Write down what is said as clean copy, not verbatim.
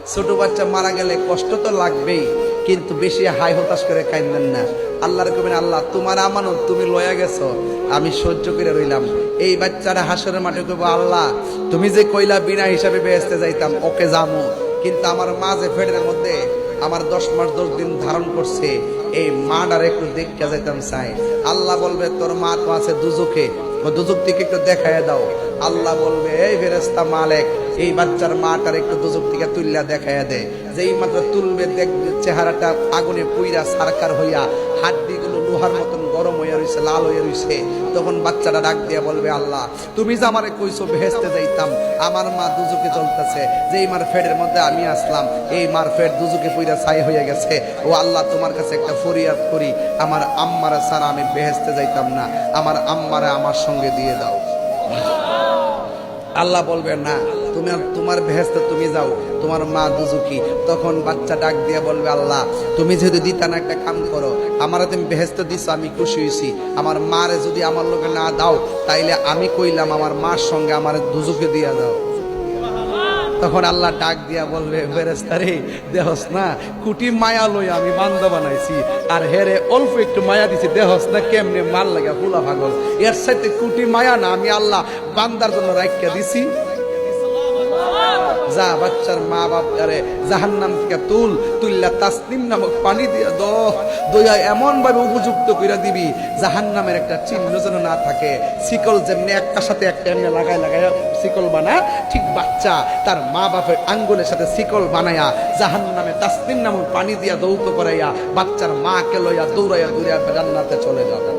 ছোট বাচ্চা মারা গেলে কষ্ট তো লাগবেই, কিন্তু বেশি হাই হতাশ করে কাঁদেন না। আল্লাহর কবেন, আল্লাহ তোমার আমানত, তুমি লয়া গেছো, আমি সহ্য করে রইলাম। এই বাচ্চারা হাসরের মাঠে কইবো, আল্লাহ তুমি যে কইলা বিনা হিসাবে বেহেশতে যাইতাম, ওকে যামু, কিন্তু আমার মা যে ফেডের মধ্যে আমার 10 মাস 10 দিন ধারণ করছে, এই মাটার একটু দেখতে যাইতাম চাই। আল্লাহ বলবে, তোর মা তো আছে দুজকে, দুজক থেকে একটু দেখায় দাও। আল্লাহ বলবে, এই ফেরেশতা মালিক, এই বাচ্চার মাটার একটু দুজক থেকে তুললা দেখায় দে। যেই মাত্র তুলবে, দেখবে চেহারাটা আগুনে পুইরা সারকার হইয়া, হাড্ডিগুলো লোহার মতন গরম হইয়া রইছে, লাল হইয়া রইছে। তখন বাচ্চাটা ডাক দিয়া বলবে, আল্লাহ তুমি যে আমারে কইছো বেহেশতে যাইতাম, আমার মা দুজকে জ্বলতেছে, যেই মার ফেডের মধ্যে আমি আসলাম, এই মার ফেড দুজকে পুইরা ছাই হয়ে গেছে। ও আল্লাহ, তোমার কাছে একটা ফরিয়াদ করি, আমার আম্মারা ছাড়া আমি বেহেশতে যাইতাম না, আমার আম্মারা আমার সঙ্গে দিয়ে দাও। আল্লাহ বলবে, না, তুমি তোমার বেহেশতে তুমি যাও, তোমার মা দুজকি। তখন বাচ্চা ডাক দিয়ে বলবে, আল্লাহ তুমি যেহেতু দিতা না, একটা কাম করো, আমারে তুমি বেহেশতে দিছো, আমি খুশি হয়েছি, আমার মারে যদি আমার লোকে না দাও, তাইলে আমি কইলাম আমার মার সঙ্গে আমার দুজকে দিয়া দাও। তখন আল্লাহ ডাক দিয়া বলবে, ফেরেশতারে দেহস না, কুটি মায়া লই আমি বান্দা বানাইছি, আর হেরে অল্প একটু মায়া দিছি, দেহস না কেমনে মাল লাগা ফুলা পাগল, এর সাথে কুটি মায়া না আমি আল্লাহ বান্দার জন্য রাখিয়া দিছি। যা বাচ্চার মা বাপ আরে জাহান্নাম থেকে তুললা তাসনিম নামক পানি দিয়া দয়া এমন ভাবে উপযুক্ত কইরা দিবি, জাহান্নামের একটা চিহ্ন যেন না থাকে। শিকল যেমনি একটার সাথে একটা নিয়ে লাগায় শিকল বানা, ঠিক বাচ্চা তার মা বাপের আঙ্গুলের সাথে শিকল বানায়া জাহান্নামে তাসনিম নামক পানি দিয়া দৌত করাইয়া বাচ্চার মাকে লইয়া দৌড়াইয়া জান্নাতে চলে যাবে।